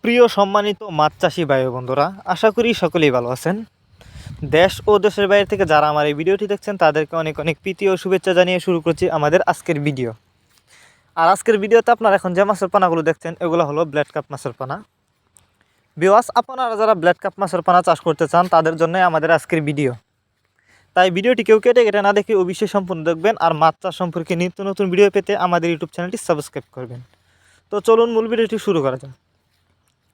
প্রিয় সম্মানিত মাছ চাষি ভাই বন্ধুরা, আশা করি সকলেই ভালো আছেন। দেশ ও দেশের বাইরে থেকে যারা আমার এই ভিডিওটি দেখছেন তাদেরকে অনেক অনেক প্রীতি ও শুভেচ্ছা জানিয়ে শুরু করছি আমাদের আজকের ভিডিও। আর আজকের ভিডিওতে আপনারা এখন যে মাছের পানাগুলো দেখছেন এগুলো হলো ব্ল্যাক কাপ মাছের পানা। ভিউয়ার্স, আপনারা যারা ব্ল্যাক কাপ মাছের পানা চাষ করতে চান তাদের জন্যই আমাদের আজকের ভিডিও। তাই ভিডিওটি কেউ কেটে কেটে না দেখে অবশ্যই সম্পূর্ণ দেখবেন। আর মাছ চাষ সম্পর্কে নিত্য নতুন ভিডিও পেতে আমাদের ইউটিউব চ্যানেলটি সাবস্ক্রাইব করবেন। তো চলুন মূল ভিডিওটি শুরু করা যাক।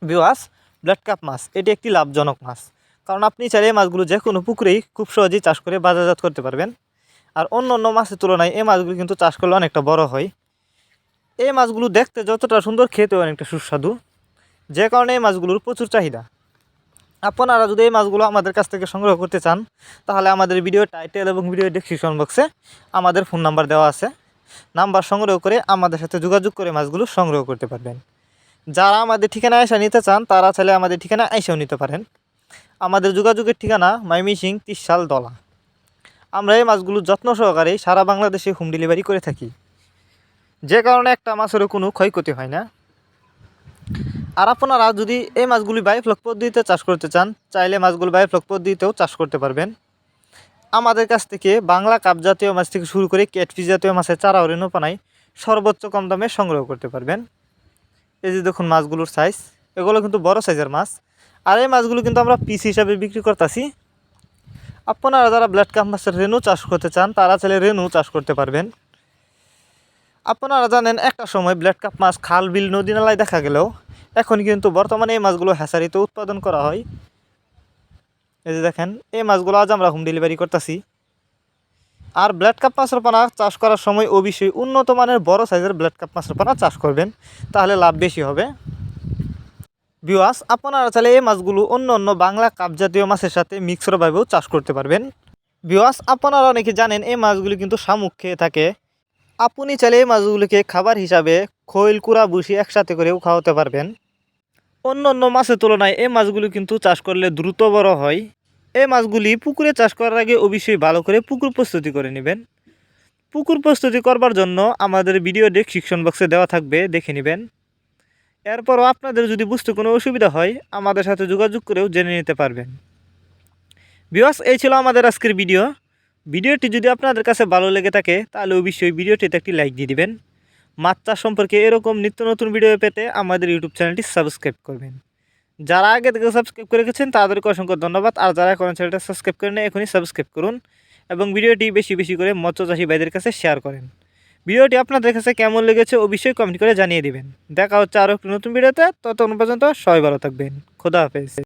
ভিউয়ার্স, ব্ল্যাক কাপ মাছ এটি একটি লাভজনক মাছ, কারণ আপনি চাইলে এই মাছগুলো যে কোনো পুকুরেই খুব সহজেই চাষ করে বাজারজাত করতে পারবেন। আর অন্য অন্য মাছের তুলনায় এই মাছগুলো কিন্তু চাষ করলে অনেকটা বড় হয়। এই মাছগুলো দেখতে যতটা সুন্দর, খেতেও অনেকটা সুস্বাদু, যে কারণে এই মাছগুলোর প্রচুর চাহিদা। আপনারা যদি এই মাছগুলো আমাদের কাছ থেকে সংগ্রহ করতে চান তাহলে আমাদের ভিডিও টাইটেল এবং ভিডিও ডেসক্রিপশন বক্সে আমাদের ফোন নাম্বার দেওয়া আছে। নাম্বার সংগ্রহ করে আমাদের সাথে যোগাযোগ করে মাছগুলো সংগ্রহ করতে পারবেন। যারা আমাদের ঠিকানা আয়সা নিতে চান তারা চাইলে আমাদের ঠিকানা আয়সাও নিতে পারেন। আমাদের যোগাযোগের ঠিকানা ময়মনসিংহ 30 সাল দলা। আমরা এই মাছগুলো যত্ন সহকারে সারা বাংলাদেশে হোম ডেলিভারি করে থাকি, যে কারণে একটা মাছেরও কোনো ক্ষয়ক্ষতি হয় না। আর আপনারা যদি এই মাছগুলি বায়োফ্লক পদ্ধতিতে চাষ করতে চান চাইলে মাছগুলো বায়োফ্লক পদ্ধতিতেও চাষ করতে পারবেন। আমাদের কাছ থেকে বাংলা কাপ জাতীয় মাছ থেকে শুরু করে ক্যাটফিশ জাতীয় মাছের চারা ও রেণু পানায় সর্বোচ্চ কম দামে সংগ্রহ করতে পারবেন। এই যে দেখুন মাছগুলোর সাইজ, এগুলো কিন্তু বড় সাইজের মাছ। আর এই মাছগুলো কিন্তু আমরা পিস হিসাবে বিক্রি করতেছি। আপনারা যারা ব্ল্যাক কাপ মাছের রেণু চাষ করতে চান তারা চাইলে রেণু চাষ করতে পারবেন। আপনারা জানেন একটা সময় ব্ল্যাক কাপ মাছ খাল বিল নদী নালায় দেখা গেলেও এখন কিন্তু বর্তমানে এই মাছগুলো হ্যাচারিতে উৎপাদন করা হয়। এই যে দেখেন এই মাছগুলো আজ আমরা হোম ডেলিভারি করতেছি। আর ব্ল্যাক কাপ মাছের পানা চাষ করার সময় অবশ্যই উন্নত মানের বড় সাইজের ব্ল্যাক কাপ মাছের পানা চাষ করবেন, তাহলে লাভ বেশি হবে। ভিউয়ার্স, আপনারা চাইলে এই মাছগুলো অন্য অন্য বাংলা কাপ জাতীয় মাছের সাথে মিক্সরভাবেও চাষ করতে পারবেন। ভিউয়ার্স, আপনারা অনেকে জানেন এই মাছগুলি কিন্তু শামুক খেয়ে থাকে। আপনি চাইলে এই মাছগুলিকে খাবার হিসাবে খৈল কুড়া ভুসি একসাথে করেও খাওয়াতে পারবেন। অন্য অন্য মাছের তুলনায় এই মাছগুলি কিন্তু চাষ করলে দ্রুত বড় হয়। এই মাছগুলি পুকুরে চাষ করার আগে অবশ্যই ভালো করে পুকুর প্রস্তুতি করে নেবেন। পুকুর প্রস্তুতি করবার জন্য আমাদের ভিডিও ডেসক্রিপশন বক্সে দেওয়া থাকবে, দেখে নেবেন। এরপরও আপনাদের যদি বুঝতে কোনো অসুবিধা হয় আমাদের সাথে যোগাযোগ করেও জেনে নিতে পারবেন। ভিউয়ার্স, এই ছিল আমাদের আজকের ভিডিওটি যদি আপনাদের কাছে ভালো লেগে থাকে তাহলে অবশ্যই ভিডিওটিতে একটি লাইক দিয়ে দিবেন। মাছ চাষ সম্পর্কে এরকম নিত্য নতুন ভিডিও পেতে আমাদের ইউটিউব চ্যানেলটি সাবস্ক্রাইব করবেন। যারা আগে থেকে সাবস্ক্রাইব করে রেখেছেন তাদেরকে অসংখ্য ধন্যবাদ। আর যারা এখন চ্যানেলটা সাবস্ক্রাইব করেন না এখনই সাবস্ক্রাইব করুন এবং ভিডিওটি বেশি বেশি করে মৎস্যচাষী ভাইদের কাছে শেয়ার করেন। ভিডিওটি আপনাদের কাছে কেমন লেগেছে অবশ্যই কমেন্ট করে জানিয়ে দিবেন। দেখা হচ্ছে আরও একটি নতুন ভিডিওতে, ততক্ষণ পর্যন্ত সবাই ভালো থাকবেন। খোদা হাফেজ।